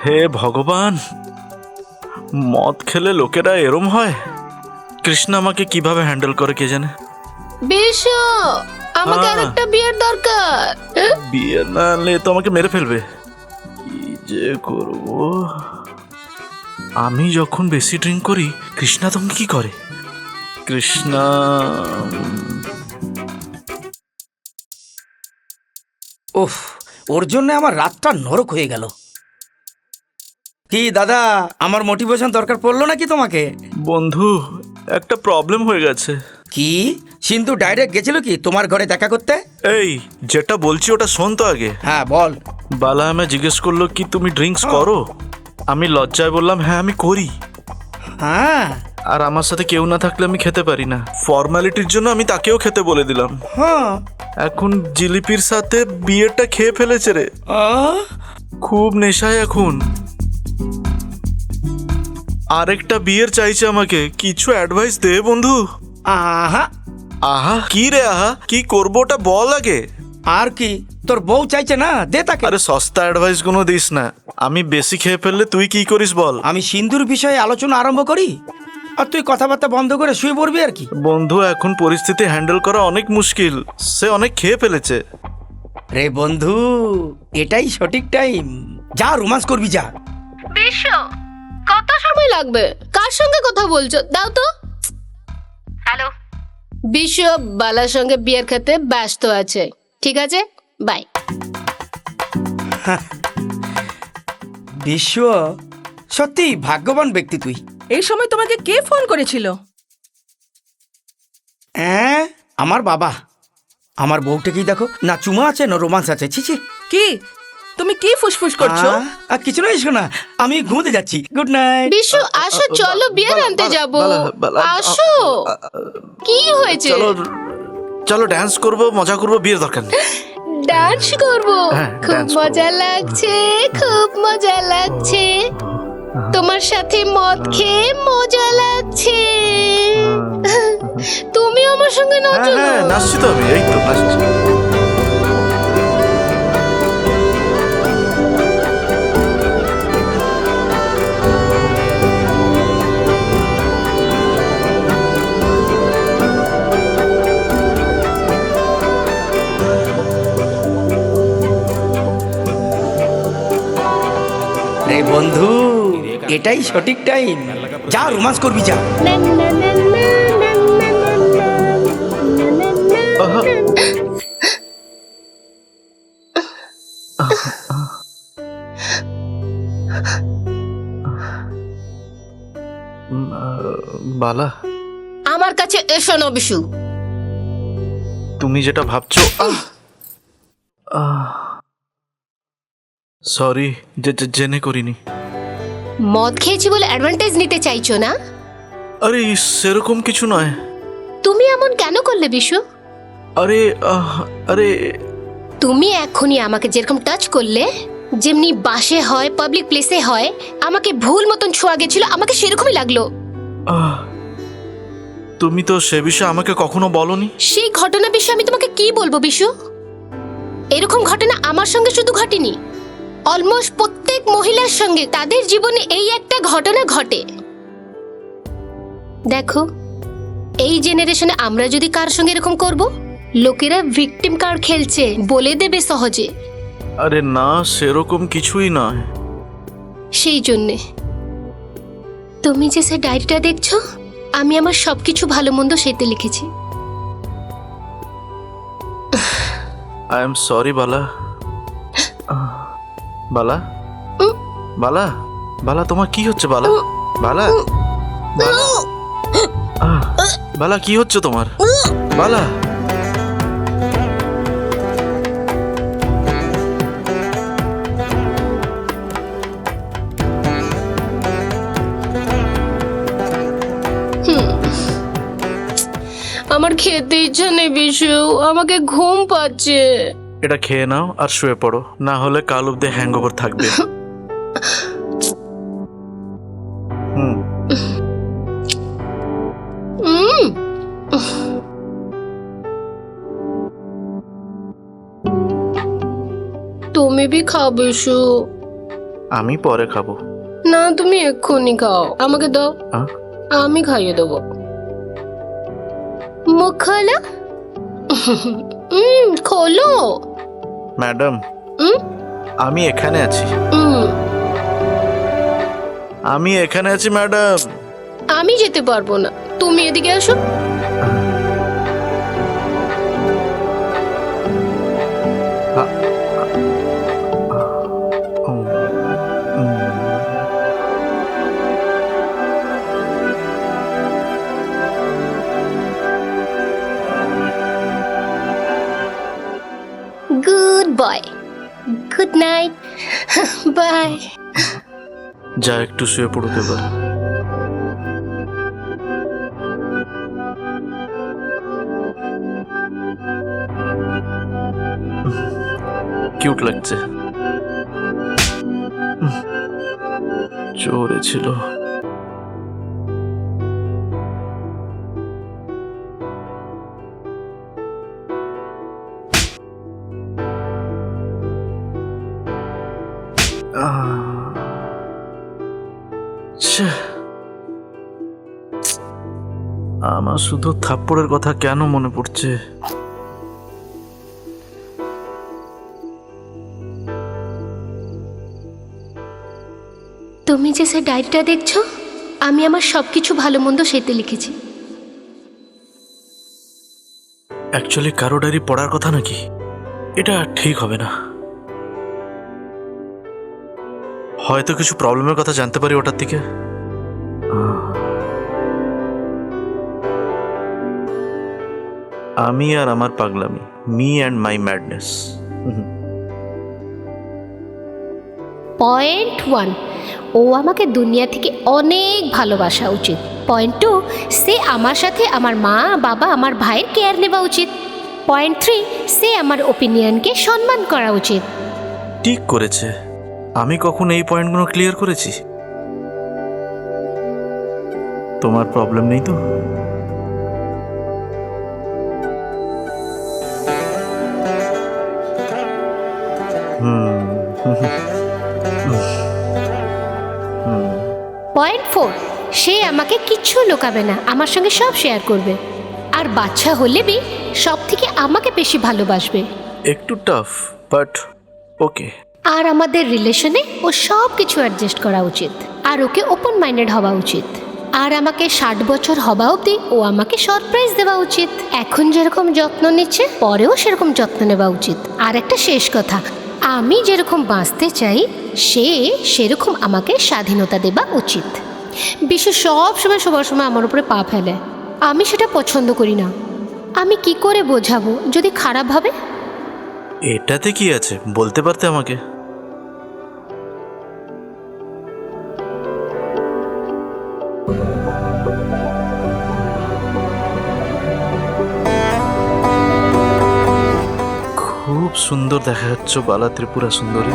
হে ভগবান, মদ খেলে লোকেরা এরম হয়। কৃষ্ণ আমাকে কিভাবে হ্যান্ডেল করে কে জানে। বিশু, আমাকে হ্যাঁ। আরেকটা বিয়ের দরকার। বিয়ে না হলে তো আমাকে মেরে ফেলবে। কি যে করব। আমি যখন বেশি ড্রিঙ্ক করি কৃষ্ণা তখন কি করে? কৃষ্ণা উফ, ওর জন্য আমার রাতটা নরক হয়ে গেল। কি দাদা, আমার মোটিভেশন দরকার পড়লো নাকি তোমাকে? বন্ধু, একটা প্রবলেম হয়ে গেছে। কি সিন্ধু ডাইরেক্ট গেছিল কি তোমার ঘরে দেখা করতে? এই যেটা বলছি ওটা শোন তো আগে। হ্যাঁ বল। বালা আমায় জিজ্ঞেস করলো কি তুমি ড্রিঙ্কস করো। আমি লজ্জায় বললাম হ্যাঁ আমি করি। হ্যাঁ আর আমার সাথে কেউ না থাকলে আমি খেতে পারি না। ফর্মালিটির জন্য আমি তাকেও খেতে বলে দিলাম। হ্যাঁ। এখন জিলিপির সাথে বিয়েরটা খেয়ে ফেলেছে রে। আহ, খুব নেশায় এখন। আরেকটা বিয়ের চাইছে আমাকে। কিছু অ্যাডভাইস দে বন্ধু। আহা। আহা কি রে আহা, কি করবো ওটা বল আগে। আর কি তোর বউ চাইছে না, দে তাকে। আরে সস্তা অ্যাডভাইস কোনো দিস না। আমি বেশি খেয়ে ফেললে তুই কি করিস বল। আমি সিন্ধুর বিষয়ে আলোচনা আরম্ভ করি আর তুই কথাবার্তা বন্ধ করে শুয়ে পড়বি আর কি। বন্ধু এখন পরিস্থিতি হ্যান্ডেল করা অনেক মুশকিল। সে অনেক খেয়ে ফেলেছে। রে বন্ধু, এটাই সঠিক টাইম। যা রোমান্স করবি যা। বিশু, কত সময় লাগবে? কার সঙ্গে কথা বলছো? দাও তো। হ্যালো বিশু, বালার সঙ্গে বিয়ার খেতে ব্যস্ত আছে। ঠিক আছে, বাই। বিশ্ব, সত্যি ভাগ্যবান ব্যক্তি তুই। এই সময় তোমাকে কে ফোন করেছিল? হ্যাঁ, আমার বাবা। আমার বউটাকেই দেখো না, চুমা আছে না রোমান্স আছে। ছিছি। কি তুমি কি ফুসফুস করছো? আর কিছু নয়, শোনা আমি ঘুমোতে যাচ্ছি। Good night. বিশু আসো, চলো বিয়ার আনতে যাবো। আসো। কি হয়েছে? চলো চলো ড্যান্স করবো, মজা করবো, বিয়ের দরকার নেই। ডান্স করবো? হ্যাঁ, খুব dance করবো। মজা লাগছে, খুব মজা লাগছে। তোমার সাথে মদ খেয়ে মজা লাগছে। তুমি আমার সঙ্গে হ্যাঁ নাচো না। হ্যাঁ নাচছি তো আমি, এই তো নাচছি। রে বন্ধু, এটাই সঠিক টাইম। যা রোমান্স করবি যা। না, না, না, না, না, না, না, না, আহা। বালা, আমার কাছে এসো না বিশু। তুমি যেটা ভাবছো। সরি, জেনে করিনি। মদ খেয়েছি বলে অ্যাডভান্টেজ নিতে চাইছো না? আরে সেরকম কিছু নয়। তুমি এমন কেন করলে বিশু? আরে আরে তুমি এখনই আমাকে যেরকম টাচ করলে, যেমনি বাসে হয়, পাবলিক প্লেসে হয়, আমাকে ভুল মতন ছোঁয়া গেছিল, আমাকে সেরকমই লাগলো। তুমি তো সে বিষয়ে আমাকে কখনো বলনি। সেই ঘটনা বিষয়ে আমি তোমাকে কি বলবো বিশু? এরকম ঘটনা আমার সঙ্গে শুধু ঘটেনি, অলমোস্ট প্রত্যেক মহিলার সঙ্গে তাদের জীবনে এই একটা ঘটনা ঘটে। দেখো, এই জেনারেশনে আমরা যদি কার সঙ্গে এরকম করব, লোকেরা ভিকটিম কার্ড খেলছে বলে দেবে সহজে। আরে না, সেরকম কিছুই নয়। সেই জন্যে তুমি যে সে ডায়েরিটা দেখছো, আমি আমার সবকিছু ভালো মন্দ সেতে লিখেছি। আই এম সরি বালা। বালা বালা বালা, তোমার কি হচ্ছে বালা? বালা বালা, বালা কি হচ্ছে তোমার? বালা আমার খেতে ইচ্ছা নেই বিশু, আমাকে ঘুম পাচ্ছে। এটা খেয়ে নাও আর শুয়ে পড়ো, না হলে কাল অব্দি হ্যাংওভার থাকবে। তুমি भी খাও বিশু। আমি পরে খাবো। না তুমি এক্ষুনি খাও, আমাকে দাও, হ্যাঁ? আমি খাইয়ে দেবো। মুখ খোলো। খোলো। ম্যাডাম, হুম আমি এখানে আছি। হুম আমি এখানে আছি ম্যাডাম। আমি যেতে পারবো না, তুমি এদিকে আসো। Good boy, good night, bye. যা একটু শুয়ে পড়তে পারে। কিউট লাগছে। জোরে ছিল। আমার শুধু থাপ্পড়ের কথা কেন মনে পড়ছে। তুমি যে সে ডায়েরিটা দেখছো, আমি আমার সবকিছু ভালো মন্দ সেতে লিখেছি। অ্যাকচুয়ালি কারো ডায়েরি পড়ার কথা নাকি? এটা ঠিক হবে না। হয়তো কিছু প্রবলেমের কথা জানতে পারি ওটার থেকে। আমি আর আমার পাগলামি, me and my madness. Point 1, ও আমাকে দুনিয়া থেকে অনেক ভালোবাসা উচিত। পয়েন্ট 2, সে আমার সাথে আমার মা বাবা আমার ভাইয়ের কেয়ার নেওয়া উচিত। পয়েন্ট 3, সে আমার ওপিনিয়নকে সম্মান করা উচিত। ঠিক করেছে। আমি কখন এই পয়েন্টগুলো ক্লিয়ার করেছি? তোমার প্রবলেম নেই তো? পয়েন্ট 4, সে আমাকে কিচ্ছু লুকাবে না, আমার সঙ্গে সব শেয়ার করবে। আর বাচ্চা হলে বি সব থেকে আমাকে বেশি ভালোবাসবে। একটু টাফ, বাট ওকে। আর আমাদের রিলেশনে ও সব কিছু অ্যাডজাস্ট করা উচিত। আর ওকে ওপেন মাইন্ডেড হওয়া উচিত। আর আমাকে 60 বছর হওয়া অবধি ও আমাকে সারপ্রাইজ দেওয়া উচিত। এখন যেরকম যত্ন নিচ্ছে, পরেও সেরকম যত্ন নেওয়া উচিত। আর একটা শেষ কথা, আমি যেরকম বাঁচতে চাই, সে সেরকম আমাকে স্বাধীনতা দেওয়া উচিত। বিশ্ব সব সময় সবার সময় আমার উপরে পা ফেলে, আমি সেটা পছন্দ করি না। আমি কি করে বোঝাবো যদি খারাপ ভাবে? এটাতে কি আছে, বলতে পারতে আমাকে। খুব সুন্দর দেখা যাচ্ছে বালা ত্রিপুরা সুন্দরী।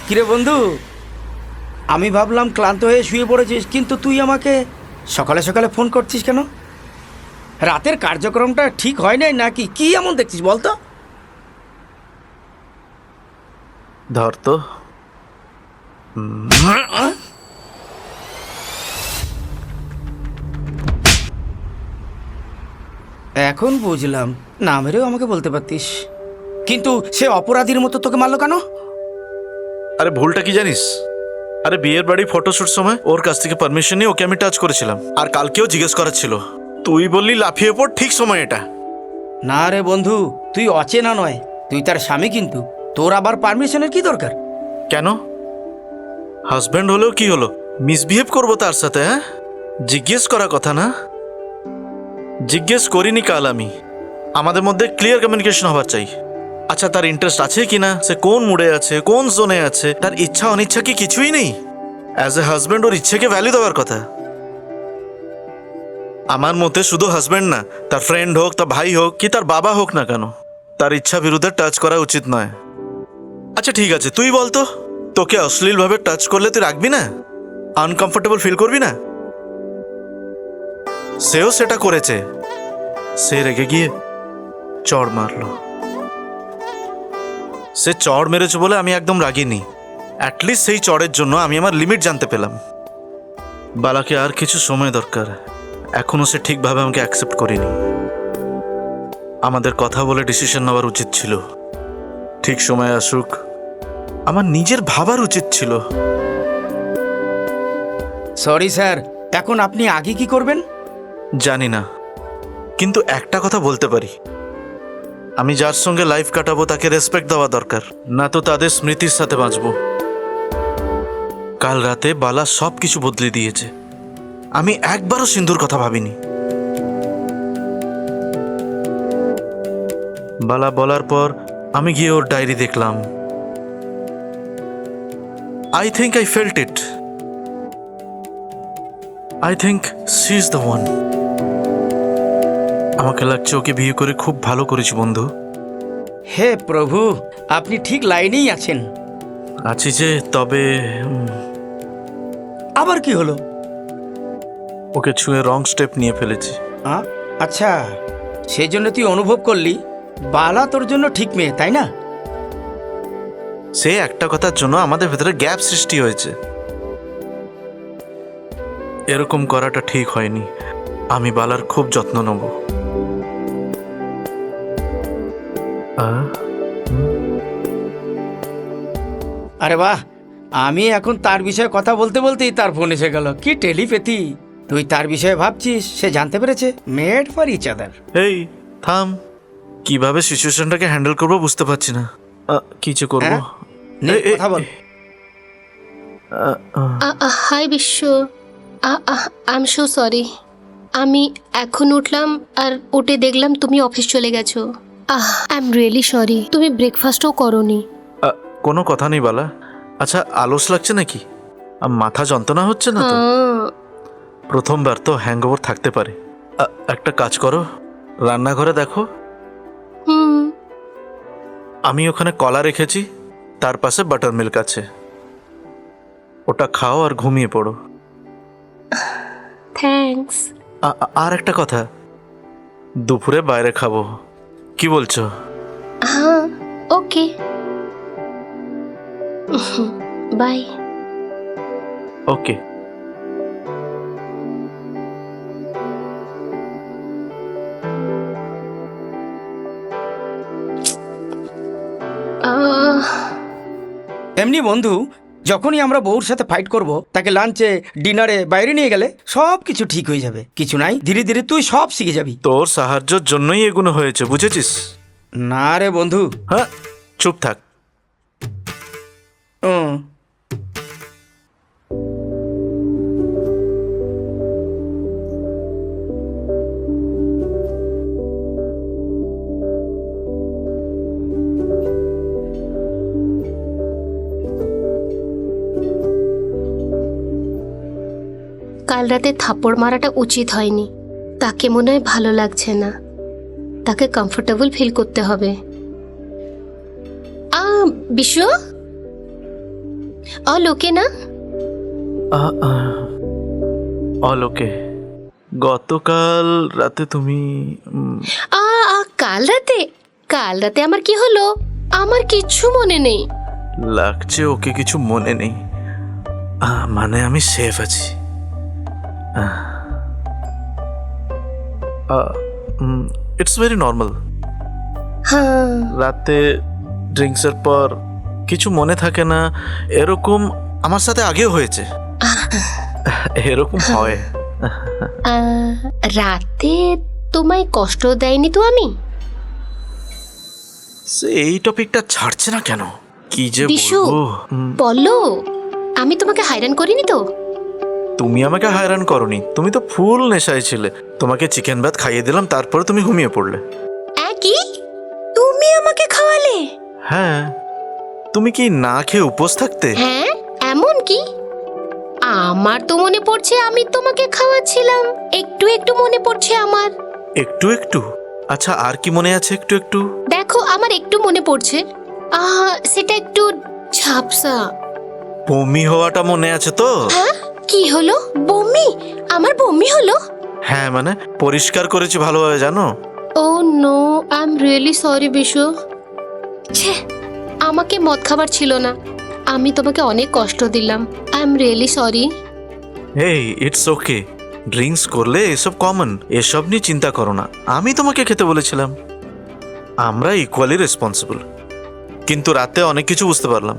কিরে বন্ধু, আমি ভাবলাম ক্লান্ত হয়ে শুয়ে পড়েছিস, কিন্তু তুই আমাকে সকালে সকালে ফোন করছিস কেন? রাতের কার্যক্রমটা ঠিক হয় নাই নাকি? কি এমন দেখছিস বলতো? ধর তো। এখন বুঝলাম, না মেরেও আমাকে বলতে পারতিস, কিন্তু সে অপরাধীর মতো তোকে মারলো কেন? আরে ভুলটা কি জানিস? আরে বিয়ের বাড়ি ফটোশুট সময় ওর কাছ থেকে পারমিশন নিয়ে ওকে আমি টাচ করেছিলাম। আর কালকেও জিজ্ঞেস করার ছিল, তুই বললি লাফিয়ে পড়, ঠিক সময় এটা। না রে বন্ধু, তুই অচেনা নয়, তুই তার স্বামী, কিন্তু তোর আবার পারমিশনের কি দরকার? কেন? হাজব্যান্ড হলেও কি হলো, মিসবিহেভ করবো তার সাথে? হ্যাঁ, জিজ্ঞেস করা কথা না? জিজ্ঞেস করিনি কাল আমি। আমাদের মধ্যে ক্লিয়ার কমিউনিকেশন হওয়ার চাই। আচ্ছা, তার ইন্টারেস্ট আছে কিনা, সে কোন মুডে আছে, কোন জোনে আছে, তার ইচ্ছা অনিচ্ছা কি কিছুই নেই? অ্যাজ এ হাজব্যান্ড ওর ইচ্ছেকে ভ্যালু দেওয়ার কথা। আমার মতে শুধু হাজব্যান্ড না, তার ফ্রেন্ড হোক, তার ভাই হোক, কি তার বাবা হোক না কেন, তার ইচ্ছা বিরুদ্ধে টাচ করা উচিত নয়। আচ্ছা ঠিক আছে, তুই বলতো, তোকে অশ্লীলভাবে টাচ করলে তুই রাখবি না? আনকমফোর্টেবল ফিল করবি না? সেও সেটা করেছে, সে রেগে গিয়ে চড় মারলো। সে চড় মেরেছে বলে আমি একদম রাগিনি। অ্যাটলিস্ট সেই চড়ের জন্য আমি আমার লিমিট জানতে পেলাম। বালাকে আর কিছু সময় দরকার, এখনো সে ঠিকভাবে আমাকে অ্যাকসেপ্ট করেনি। আমাদের কথা বলে ডিসিশন নেওয়ার উচিত ছিল। ঠিক সময় আসুক, আমার নিজের ভাবার উচিত ছিল। সরি স্যার, এখন আপনি আগে কি করবেন? জানি না, কিন্তু একটা কথা বলতে পারি, আমি যার সঙ্গে লাইফ কাটাবো তাকে রেসপেক্ট দেওয়া দরকার, না তো তাদের স্মৃতির সাথে বাঁচবো। কাল রাতে বালা সব কিছু বদলে দিয়েছে। আমি একবারও সিন্ধুর কথা ভাবিনি। বালা বলার পর আমি গিয়ে ওর ডায়েরি দেখলাম। I think I felt it. I think she is the one. আমাকে লাগছে ওকে বিয়ে করে খুব ভালো করেছি বন্ধু। হে প্রভু, আপনি ঠিক লাইনেই আছেন। আছি যে, তবে আবার কি হলো? ওকে ছুঁয়ে রং স্টেপ নিয়ে ফেলেছি। আচ্ছা, সেই জন্য তুই অনুভব করলি বালা তোর জন্য ঠিক মেয়ে, তাই না? সে একটা কথার জন্য আমাদের ভেতরে গ্যাপ সৃষ্টি হয়েছে। এরকম করাটা ঠিক হয়নি। আমি বালার খুব যত্ন নেব। আরে বাহ, আমি এখন তার বিষয়ে কথা বলতে বলতেই তার ফোন এসে গেল। কি টেলিপ্যাথি! তুই তার বিষয়ে ভাবছিস, সে জানতে পেরেছে। Made for each other. এই থাম, কিভাবে সিচুয়েশনটাকে হ্যান্ডেল করবো বুঝতে পারছি না। কি যে করবো। কথা বল। হাই বিশ্ব, আই এম সো সরি। আমি এখন উঠলাম আর উঠে দেখলাম তুমি অফিস চলে গেছো। I am really sorry. তুমি ব্রেকফাস্টও করোনি। কোনো কথা নেই বালা। আচ্ছা, আলস লাগছে নাকি? মাথা যন্ত্রণা হচ্ছে না তো? প্রথমবার তো হ্যাংওভার থাকতে পারে। একটা কাজ করো, রান্নাঘরে দেখো। আমি ওখানে কলা রেখেছি, তার পাশে বাটার মিল্ক আছে। ওটা খাও আর ঘুমিয়ে পড়ো। থ্যাঙ্কস। আর একটা কথা, দুপুরে বাইরে খাবো, কি বলছো? হ্যাঁ, ওকে, বাই। ওকে। এমনি বন্ধু, যখনই আমরা বউর সাথে ফাইট করব, তাকে লাঞ্চে ডিনারে বাইরে নিয়ে গেলে সব কিছু ঠিক হয়ে যাবে। কিছু নাই, ধীরে ধীরে তুই সব শিখে যাবি। তোর সাহায্যের জন্যই এগুলো হয়েছে, বুঝেছিস? না রে বন্ধু। হ্যাঁ, চুপ থাক। কাল রাতে থাপ্পড় মারাটা উচিত হয়নি। তাকে মনে হয় ভালো লাগছে না, তাকে কমফোর্টেবল ফিল করতে হবে। বিশ্ব, অল ওকে না? অল ওকে। গতকাল রাতে তুমি কাল রাতে আমার কি হলো? আমার কিচ্ছু মনে নেই। লাগছে ওকে কিছু মনে নেই। মানে আমি সেফ আছি। It's very normal. হ্যাঁ, রাতে ড্রিঙ্কসের পর কিছু মনে থাকে না, এরকম আমার সাথে আগেও হয়েছে। এরকম হয়। রাতে তোমায় কষ্ট দেয়নি তো আমি? এই টপিকটা ছাড়ছে না কেন? কি যে বিশু, বলবো। বলো, আমি তোমাকে হয়রান করিনি তো? তুমি আমাকে হয়রান করনি, তুমি তো ফুল নেশায় ছিলে। তোমাকে চিকেন ভাত খাইয়ে দিলাম, তারপরে তুমি ঘুমিয়ে পড়লে। কি তুমি আমাকে খাওয়ালে? হ্যাঁ, তুমি কি না খেয়ে উপোস থাকতে? হ্যাঁ, এমন কি? আমার তো মনে পড়ছে আমি তোমাকে খাওয়াচ্ছিলাম, একটু একটু মনে পড়ছে আমার। একটু একটু? আচ্ছা, আর কি মনে আছে একটু একটু? দেখো, আমার একটু মনে পড়ছে, সেটা একটু ঝাপসা। বমি হওয়াটা মনে আছে তো? হ্যাঁ, কি হলো? বমি? আমার বমি হলো? হ্যাঁ, মানে পরিষ্কার করেছি ভালোভাবে, জানো? Oh no, I am really sorry Bishu. ছে, আমাকে মদ খাবার ছিল না, আমি তোমাকে অনেক কষ্ট দিলাম। I am really sorry. এই, ইটস ওকে। ড্রিঙ্কস করলে এসব কমন, এসব নিয়ে চিন্তা করো না। আমি তোমাকে খেতে বলেছিলাম। আমরা ইকুয়ালি রেসপন্সিবল। কিন্তু রাতে অনেক কিছু বুঝতে পারলাম।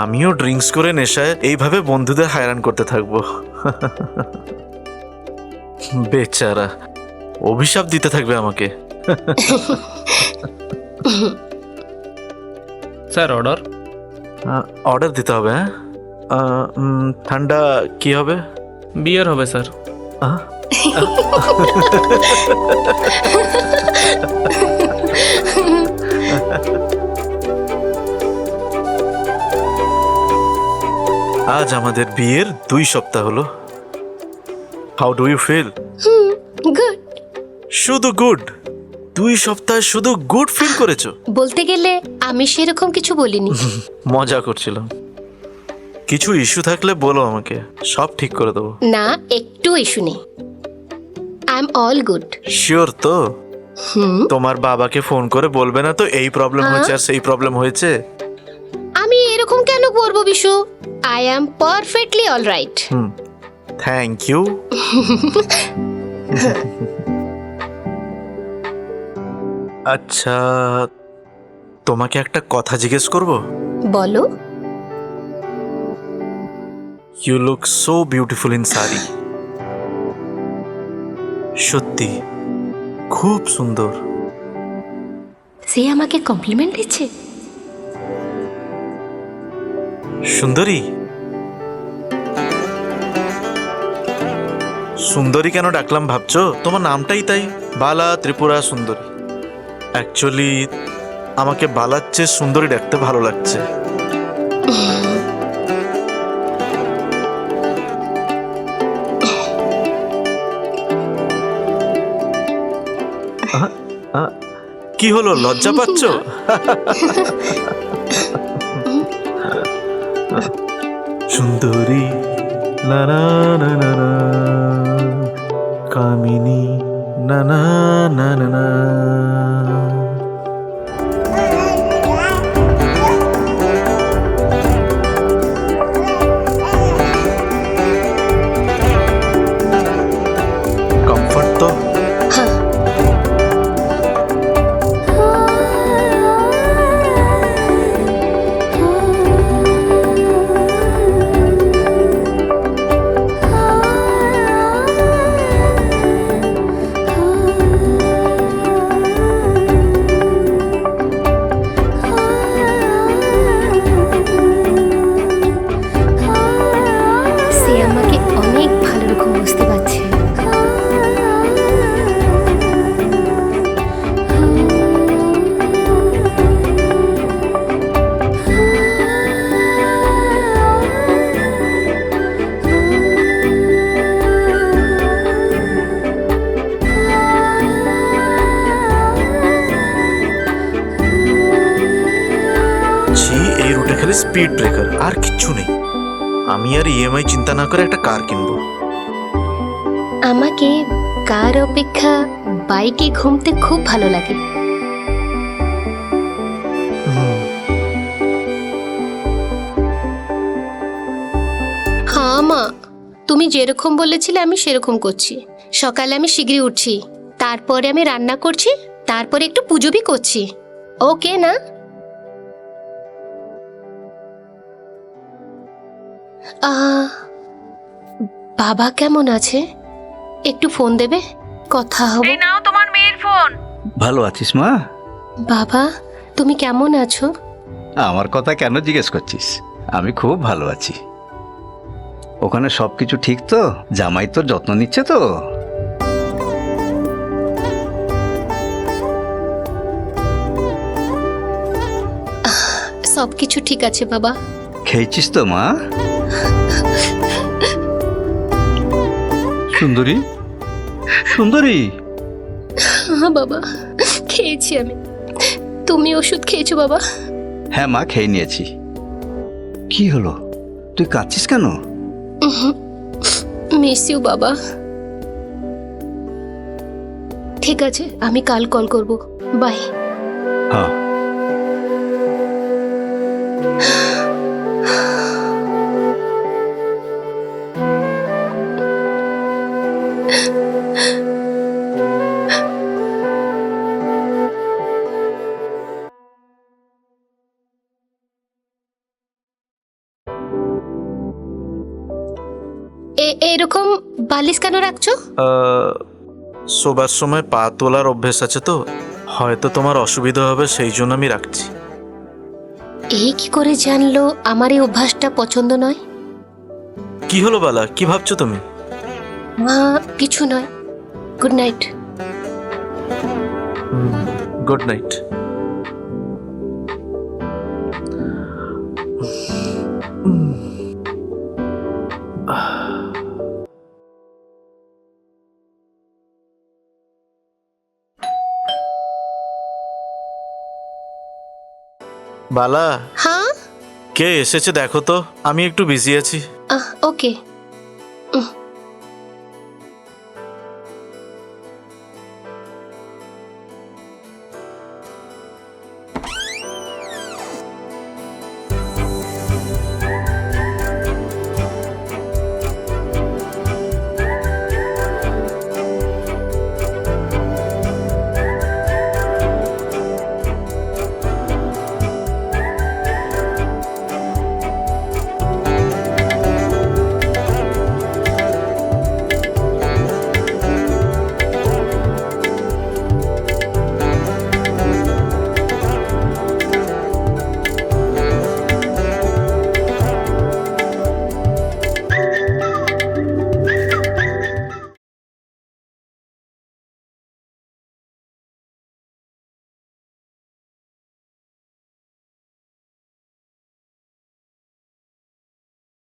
আমিও ড্রিঙ্কস করে নেশায় এইভাবে বন্ধুদের হায়রান করতে থাকবো। বেচারা, অভিশাপ দিতে থাকবে আমাকে। Sir, order. অর্ডার দিতে হবে, হ্যাঁ? ঠান্ডা কি হবে? বিয়ার হবে স্যার। আহ? আজ আমাদের বিয়ের 2 সপ্তাহ হলো। How do you feel? Good. শুধু গুড? 2 সপ্তাহ শুধু গুড ফিল করেছো? বলতে গেলে আমি সেরকম কিছু বলিনি। মজা করছিলাম। কিছু ইস্যু থাকলে বলো আমাকে, সব ঠিক করে দেবো। না, একটু ইস্যু নেই, I am all good. Sure তো? তোমার বাবাকে ফোন করে বলবে না তো এই প্রবলেম হয়েছে আর সেই প্রবলেম হয়েছে? আমি এরকম কেন করবো Bishu? I am perfectly all right. Thank you. আচ্ছা, তোমাকে একটা কথা জিজ্ঞেস করব? বলো। You look so beautiful in sari. সত্যি খুব সুন্দর। সে আমাকে কমপ্লিমেন্ট দিচ্ছে? সুন্দরী? সুন্দরী কেন ডাকলাম ভাবছো? তোমার নামটাই তাই, বালা ত্রিপুরা সুন্দরী। অ্যাকচুয়ালি আমাকে বালার চেয়ে সুন্দরী ডাকতে ভালো লাগছে। কি হলো, লজ্জা পাচ্ছ? সুন্দরী না না না না না, কামিনী না না না না না। কমফর্ট তো? সে আমাকে অনেক ভালো রকম বুঝতে পারছে। ছি, এই রুটে খালি স্পিড ব্রেকার, আর কিচ্ছু নেই। আমি আর ইএমআই চিন্তা না করে একটা কার কিনবো। আমাকে কার অপেক্ষা বাইকে ঘুমতে খুব ভালো লাগে। হ্যাঁ মা, তুমি যেরকম বলেছিলে আমি সেরকম করছি। সকালে আমি শীঘ্রই উঠছি, তারপরে আমি রান্না করছি, তারপরে একটু পুজো বি করছি। ওকে না? বাবা কেমন আছে? একটু ফোন দেবে, কথা হবে। এই নাও তোমার মেয়ের ফোন। ভালো আছিস মা? বাবা, তুমি কেমন আছো? আমার কথা কেন জিজ্ঞেস করছিস? আমি খুব ভালো আছি। ওখানে সবকিছু ঠিক তো? জামাই তোর যত্ন নিচ্ছে তো? সবকিছু ঠিক আছে বাবা। খেয়েছিস তো মা? সুন্দরী, সুন্দরী। হ্যাঁ বাবা, খেয়েছি আমি। তুমি ওষুধ খেয়েছো বাবা? হ্যাঁ মা, খেয়ে নিয়েছি। কি হলো, তুই কাঁদছিস কেন? মিস ইউ বাবা। ঠিক আছে, আমি কাল কল করব। বাই। হ্যাঁ। এরকম বালিশ কেন রাখছো? শোবার সময় পা তোলার অভ্যেস আছে তো, হয়তো তোমার অসুবিধা হবে, সেই জন্য আমি রাখছি। এই কি করে জানলো আমার এই অভ্যাসটা পছন্দ নয়? কি হলো বালা, কি ভাবছো তুমি? কিছু নয়। Good night. Good night. বালা, হ্যাঁ। কে এসেছে দেখো তো, আমি একটু বিজি আছি। ওকে।